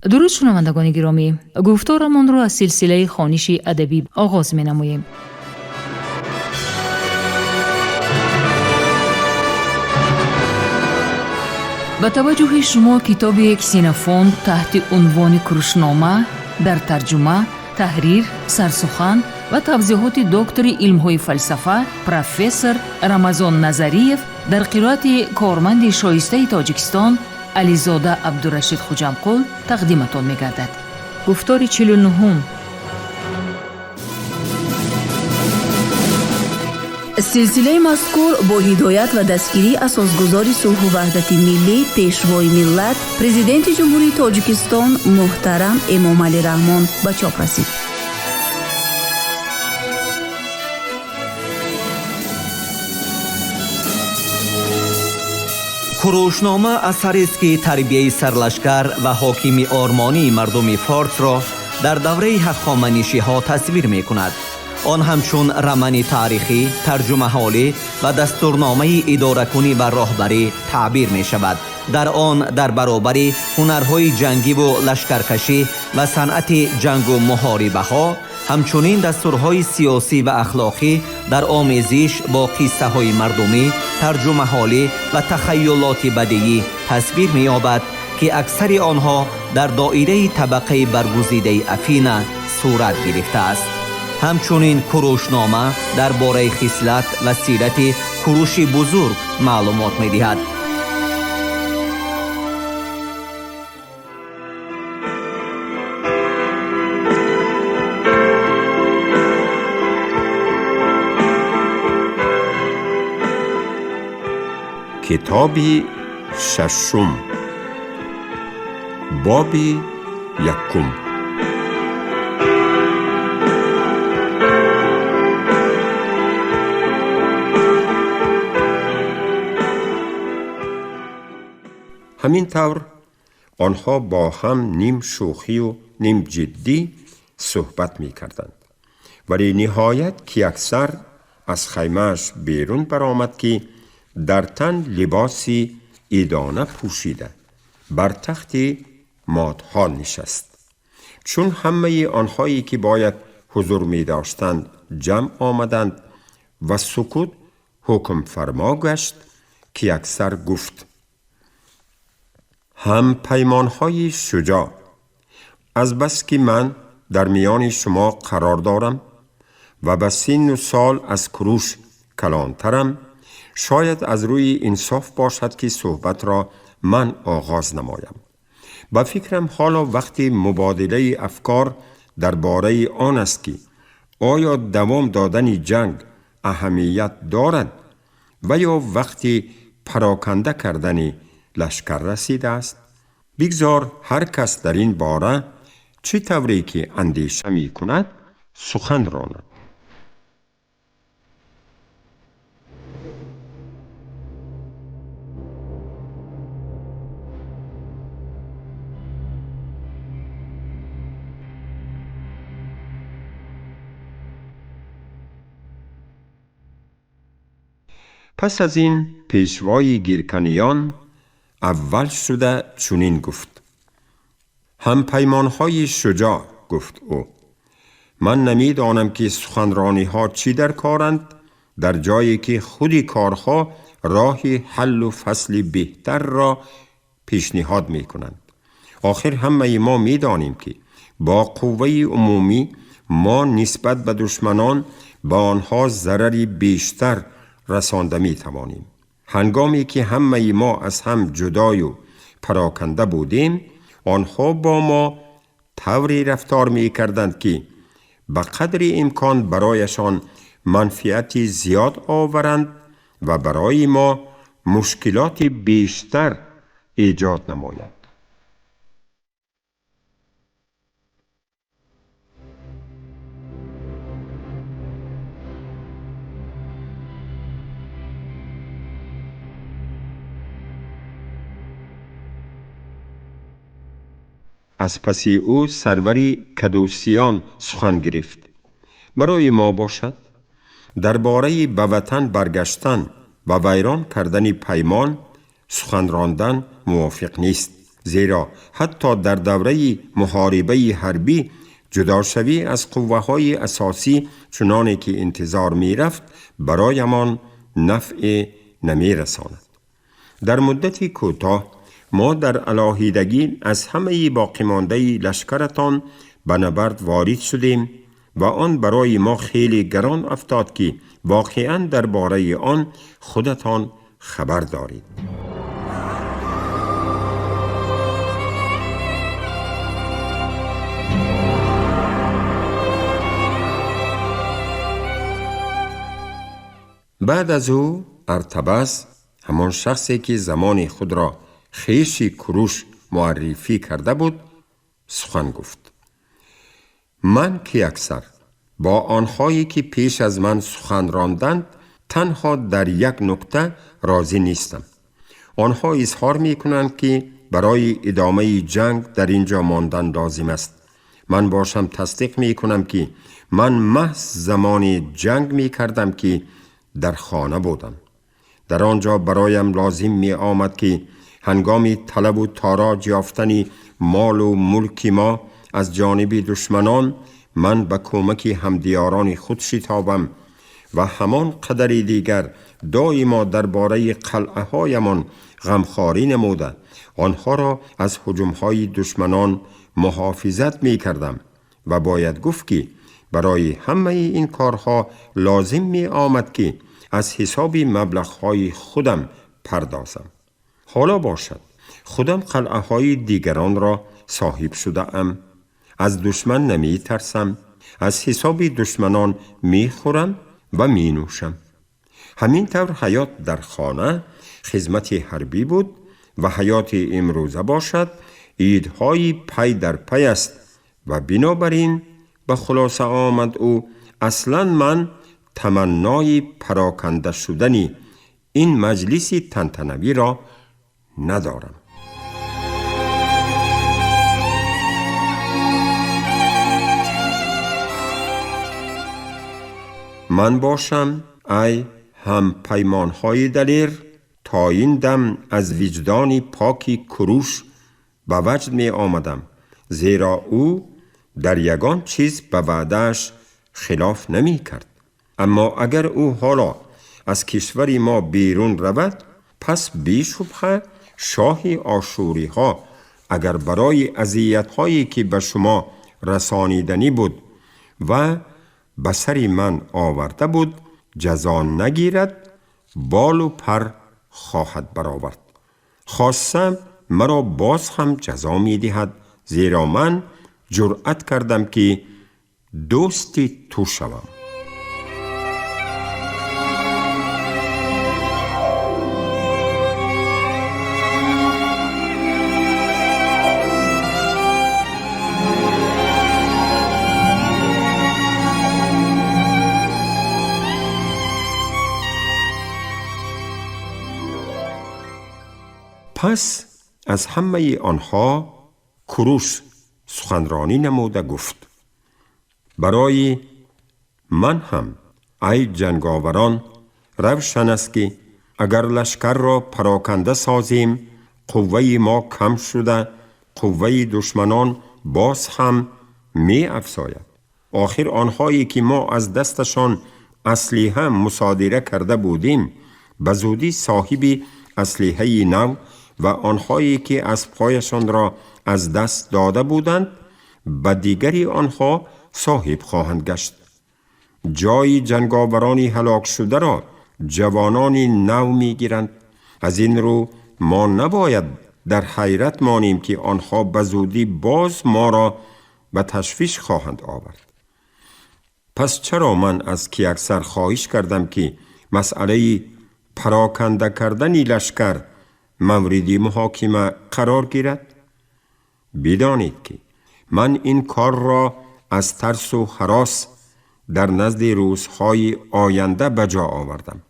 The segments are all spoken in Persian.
درود شنوندگان گرامی، گفتارمان را از سلسله خوانش ادبی آغاز می‌نماییم. با توجه شما کتاب کسینوفونت تحت عنوان کروشنامه در ترجمه، تحریر، سرسخن و توضیحات دکتر علم‌های فلسفه پروفسور رمضان نظریف در قرائت کارمند شایسته تاجیکستان علیزاده عبدالرشید خوجمقل تقدیمتان می‌گردد. گفتار 49. سلسله مذکور با هدایت و دستگیری اساسگزار صلح و وحدت ملی پیشوای ملت پرزیدنت جمهوری تاجیکستان محترم امامعلی رحمان به چاپ رسید. کروشنامه اثری است که تربیه سرلشکر و حاکمی آرمانی مردم فارس را در دوره هخامنشی‌ها تصویر می‌کند. آن همچون رمانی تاریخی، ترجمه حالی و دستورنامه اداره کنی و راهبری تعبیر می شود. در آن در برابر هنرهای جنگی و لشکرکشی و صنعت جنگ و محاربه ها، همچنین دستورهای سیاسی و اخلاقی در آمیزش با قصه های مردمی، ترجمه حالی و تخیلات بدیعی تصویر می یابد که اکثر آنها در دایره طبقه برگزیده افین صورت گرفته است. همچنین کروشنامه درباره خصلت و سیرت کوروش بزرگ معلومات می‌دهد. کتابی ششم، بابی یکم. همین طور آنها با هم نیم شوخی و نیم جدی صحبت می کردند. ولی نهایت که اکثر از خیمه‌اش بیرون برآمد که در تن لباسی ایدانه پوشیده بر تخت مادحال نشست. چون همه آنهایی که باید حضور می داشتند جمع آمدند و سکوت حکم فرما گشت که اکثر گفت: هم پیمانهای شجاع، از بس که من در میان شما قرار دارم و به سن و سال از کروش کلانترم، شاید از روی انصاف باشد که صحبت را من آغاز نمایم. با فکرم حالا وقتی مبادله افکار درباره آن است که آیا دوام دادن جنگ اهمیت دارد و یا وقتی پراکنده کردن لشکر رسیده است. بگذار هر کس در این باره چه طوری که اندیشه می کند سخن راند. پس از این پیشوای گیرکنیان اول شده چنین گفت: هم پیمانهای شجاع، گفت او، من نمیدانم که سخنرانی ها چی در کارند، در جایی که خودی کارها راه حل و فصل بهتر را پیشنهاد می کنند. آخر همه ما می دانیم که با قوه عمومی ما نسبت به دشمنان با آنها ضرری بیشتر رسانده می توانیم. هنگامی که همه ما از هم جدای و پراکنده بودیم، آنها با ما طوری رفتار می کردند که به قدر امکان برایشان منفعت زیاد آورند و برای ما مشکلات بیشتر ایجاد نماید. از پس او سروری کدوسیان سخن گرفت: برای ما باشد درباره به وطن برگشتن و ویران کردن پیمان سخن راندن موافق نیست. زیرا حتی در دوره محاربه حربی جداشوی از قوه‌های اساسی چنانه که انتظار می رفت برایمان نفع نمی رساند. در مدتی کوتاه ما در علاهیدگی از همه باقی مانده لشکرتان به نبرد وارد شدیم و آن برای ما خیلی گران افتاد که واقعاً درباره آن خودتان خبر دارید. بعد از او ارتبس، همان شخصی که زمان خود را خویش کوروش معرفی کرده بود، سخن گفت. من که اکثر با آنهایی که پیش از من سخن راندند تنها در یک نکته راضی نیستم. آنها اظهار می کنند که برای ادامه جنگ در اینجا ماندن لازم است. من باشم تصدیق می کنم که من محض زمان جنگ می کردم که در خانه بودم. در آنجا برایم لازم می آمد که هنگام طلب و تاراج یافتن مال و ملک ما از جانب دشمنان من به کمک همدیاران خود شتابم و همان قدر دیگر دائما درباره قلعه هایمان غمخواری نموده آنها را از هجوم‌های دشمنان محافظت می کردم و باید گفت که برای همه این کارها لازم می آمد که از حساب مبلغ‌های خودم پردازم. حالا باشد خودم قلعه های دیگران را صاحب شده ام، از دشمن نمی ترسم، از حساب دشمنان می خورم و می نوشم. همین طور حیات در خانه خدمت حربی بود و حیات امروزه باشد عیدهای پی در پی است و بنابراین به خلاصه آمد او اصلا من تمنای پراکنده شدنی این مجلس تنتنوی را ندارم. من باشم ای هم پیمانهای دلیر تا این دم از وجدان پاکی کوروش به وجد می آمدم، زیرا او در یگان چیز به وعده‌اش خلاف نمی کرد. اما اگر او حالا از کشور ما بیرون رود، پس بی شبهه شاه آشوری ها اگر برای اذیت هایی که به شما رسانیدنی بود و به سر من آورده بود جزا نگیرد، بال و پر خواهد برآورد. خواستم مرا باز هم جزا می دهد، زیرا من جرأت کردم که دوستی تو شوم. پس از همه آنها کوروش سخنرانی نموده گفت: برای من هم ای جنگاوران روشن است که اگر لشکر را پراکنده سازیم، قوه ما کم شده قوه دشمنان باز هم می افزاید. آخر آنهایی که ما از دستشان اسلحه مصادره کرده بودیم به زودی صاحب اسلحه نو و آنهایی که از پایشان را از دست داده بودند به دیگری آنها صاحب خواهند گشت. جای جنگاورانی هلاک شده را جوانانی نو می گیرند. از این رو ما نباید در حیرت مانیم که آنها به زودی باز ما را به تشویش خواهند آورد. پس چرا من از کی اکثر خواهش کردم که مسئله پراکنده کردن لشکر مورد محاکمه قرار گیرد؟ بدانید که من این کار را از ترس و هراس در نزد روزهای آینده بجا آوردم،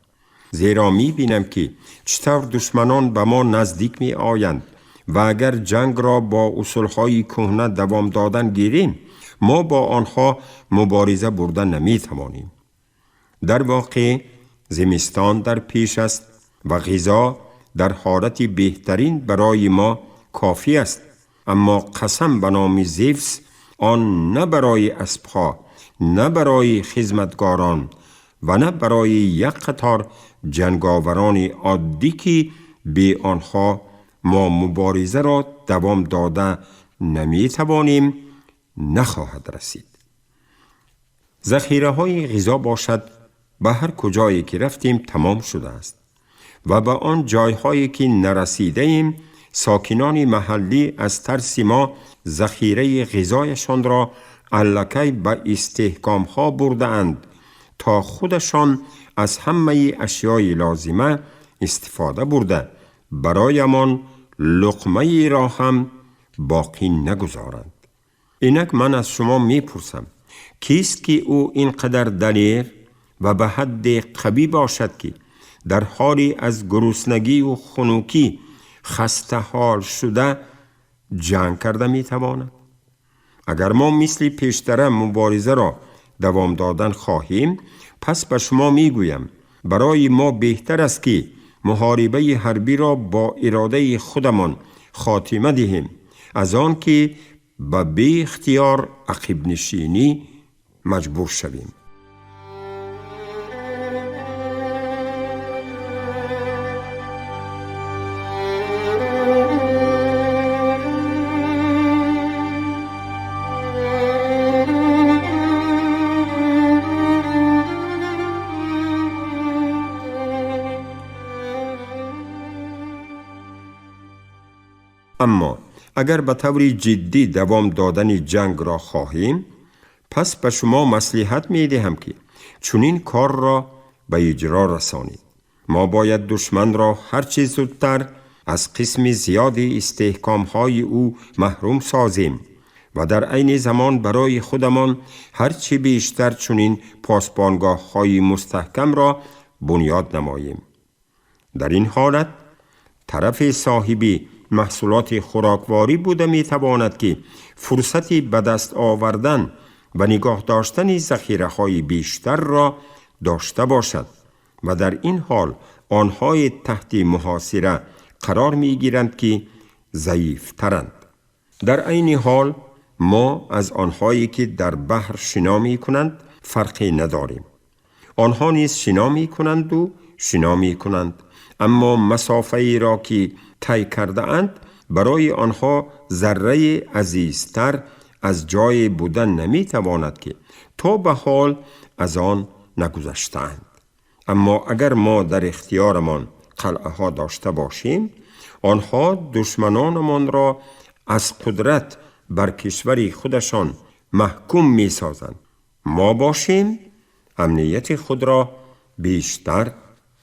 زیرا می بینم که چطور دشمنان به ما نزدیک می آیند و اگر جنگ را با اصولهای کهنه دوام دادن گیریم ما با آنها مبارزه بردن نمی توانیم. در واقع زمستان در پیش است و غذا در حالت بهترین برای ما کافی است. اما قسم به نام زیوس آن نه برای اسبها، نه برای خدمتگاران و نه برای یک قطار جنگاوران عادی که به آنها ما مبارزه را دوام داده نمی توانیم نخواهد رسید. ذخیره های غذا باشد به هر کجایی که رفتیم تمام شده است و به آن جایهایی که نرسیده ایم ساکنان محلی از ترس ما ذخیره غذایشان را الکی به استحکام ها برده اند تا خودشان از همه اشیای لازمه استفاده برده برایمان لقمه را هم باقی نگذارند. اینک من از شما می پرسم کیست که او اینقدر دلیر و به حد قوی باشد که در حالی از گرسنگی و خنوکی خسته حال شده جنگ کرده می تواند؟ اگر ما مثل پیشتر مبارزه را دوام دادن خواهیم، پس به شما می گویم برای ما بهتر است که محاربه حربی را با اراده خودمان خاتمه دهیم از آن که به بی اختیار عقب نشینی مجبور شویم. اما اگر به طور جدی دوام دادن جنگ را خواهیم، پس به شما مصلحت می دهم که چنین کار را به اجرا رسانید. ما باید دشمن را هرچه زودتر از قسم زیادی استحکام های او محروم سازیم و در عین زمان برای خودمان هرچه بیشتر چنین پاسبانگاه های مستحکم را بنیاد نماییم. در این حالت طرف صاحبی محصولات خوراکواری بوده می تواند که فرصتی به دست آوردن و نگاه داشتن ذخیره های بیشتر را داشته باشد و در این حال آنهای تحت محاصره قرار می گیرند که ضعیف ترند. در عین حال ما از آنهایی که در بحر شنا می کنند فرقی نداریم. آنها نیز شنا می کنند و شنا می کنند، اما مسافه ای را که طی کرده اند برای آنها ذره عزیزتر از جای بودن نمی تواند که تا به حال از آن نگذشتند. اما اگر ما در اختیارمان قلعه ها داشته باشیم، آنها دشمنانمان را از قدرت بر کشور خودشان محکوم می سازند. ما باشیم امنیت خود را بیشتر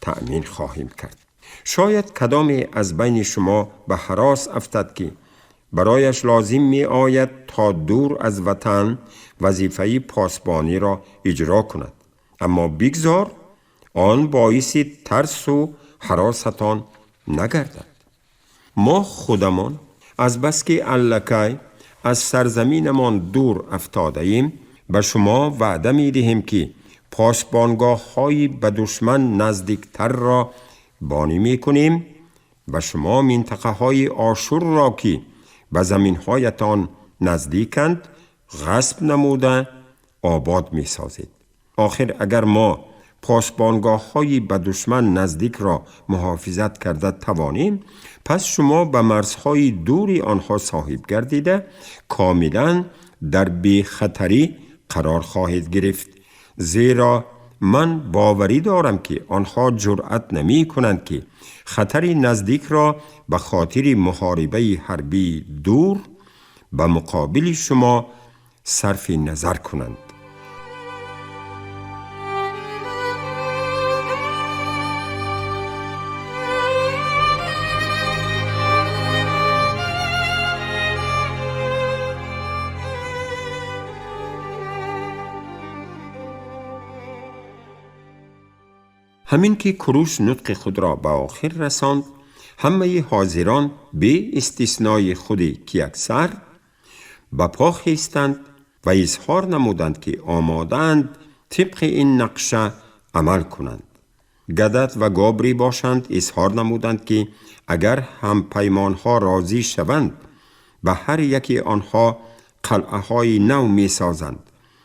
تأمین خواهیم کرد. شاید کدامی از بین شما به هراس افتد که برایش لازم می آید تا دور از وطن وظیفه پاسبانی را اجرا کند، اما بگذار آن باعث ترس و هراستان نگردد. ما خودمان از بس که الکی از سرزمینمان دور افتاده ایم به شما وعده می دهیم که پاسبانگاه های به دشمن نزدیکتر را بانی می کنیم و شما منطقه های آشور را که به زمین هایتان نزدیکند غصب نموده آباد می سازید. آخر اگر ما پاسبانگاه های به دشمن نزدیک را محافظت کرده توانیم، پس شما به مرزهای دوری آنها صاحب گردیده کاملا در بی خطری قرار خواهید گرفت، زیرا من باوری دارم که آنها جرأت نمی کنند که خطری نزدیک را به خاطر محاربه حربی دور به مقابل شما صرف نظر کنند. همین که کروش نطق خود را به آخر رساند، همه حاضران به استثنای خودی که اکثر به پا خیستند و اظهار نمودند که آمادند طبق این نقشه عمل کنند. گدت و گابری باشند اظهار نمودند که اگر هم پیمانها راضی شوند و هر یکی آنها قلعه های نو می سازند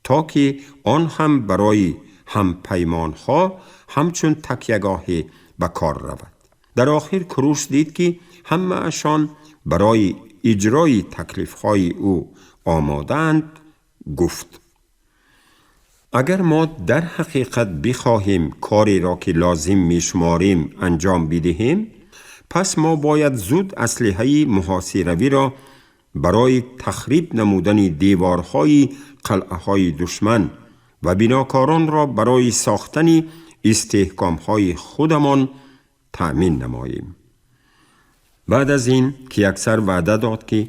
تا که آن هم برای هم پیمانها همچون تکیه‌گاهی به کار رود. در آخر کروش دید که همه اشان برای اجرای تکلیف‌های او آمادند. گفت اگر ما در حقیقت بخواهیم کاری را که لازم می‌شماریم انجام بدهیم، پس ما باید زود اسلحه محاصره‌ای را برای تخریب نمودن دیوارهای قلعه‌های دشمن و بناکاران را برای ساختن استحکام‌های خودمان تأمین نماییم. بعد از این که اکثر وعده داد که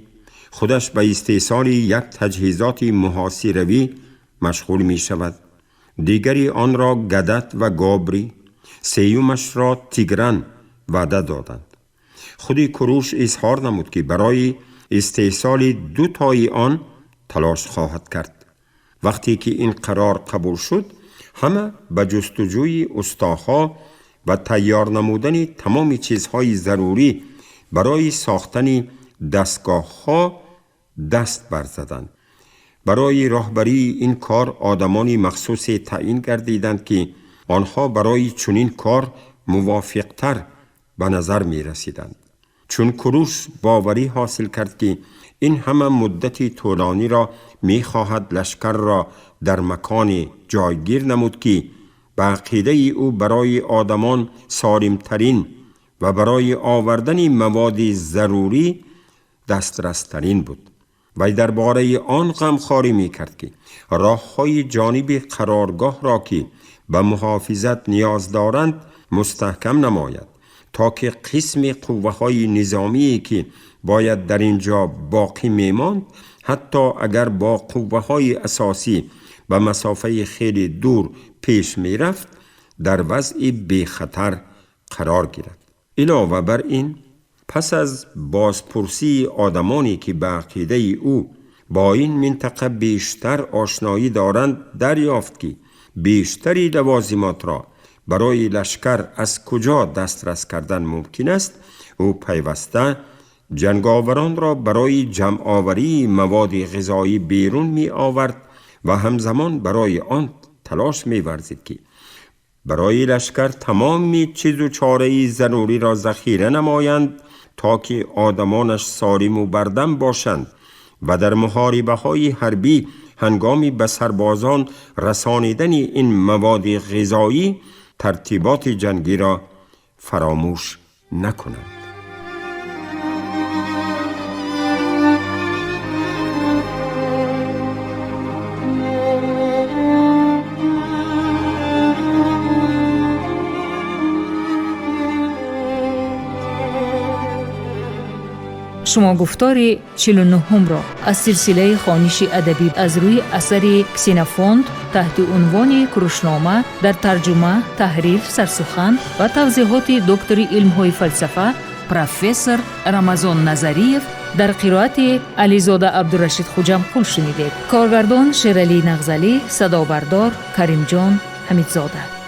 خودش به استحصال یک تجهیزات محاصره‌ای مشغول می شود، دیگری آن را گدت و گابری، سیومش را تیگران وعده دادند. خودی کروش اظهار نمود که برای استحصال 2 تای آن تلاش خواهد کرد. وقتی که این قرار قبول شد، همه به جستجوی استاها و تیار نمودن تمام چیزهای ضروری برای ساختن دستگاه‌ها دست برزدند. برای راهبری این کار آدمانی مخصوص تعیین گردیدند که آنها برای چنین کار موافق‌تر به نظر می رسیدند. چون کروش باوری حاصل کرد که این همه مدتی طولانی را می خواهد لشکر را در مکان جایگیر نمود که به عقیده او برای آدمان سالم‌ترین و برای آوردن مواد ضروری دسترس‌ترین بود. و درباره آن غمخواری می کرد که راه‌های جانب قرارگاه را که به محافظت نیاز دارند مستحکم نماید تا که قسم قوه‌های نظامی که باید در اینجا باقی می‌ماند حتی اگر با قوه‌های اساسی به مسافه خیلی دور پیش می‌رفت در وضع بی خطر قرار گیرد. علاوه بر این پس از بازپرسی آدمانی که به عقیده او با این منطقه بیشتر آشنایی دارند دریافت که بیشتری لوازمات را برای لشکر از کجا دسترس کردن ممکن است، او پیوسته جنگاوران را برای جمع آوری مواد غذایی بیرون می آورد و همزمان برای آن تلاش می ورزید که برای لشکر تمام چیز و چاره ضروری را ذخیره نمایند تا که آدمانش سالم و بردم باشند و در محاربه های حربی هنگامی به سربازان رسانیدن این مواد غذایی ترتیبات جنگی را فراموش نکنند. شما گفتار 49 را از سلسله خوانش ادبی از روی اثر کسینوفونت تحت عنوان کروشنامه در ترجمه، تحریر، سرسخن و توضیحات دکتر علم‌های فلسفه پروفسور رمضان نظریف در قرائت علیزاده عبدالرشید خوجمقل شنیدید. کارگردان شیرعلی نغزلی، صدابردار کریم جان حمیدزاده.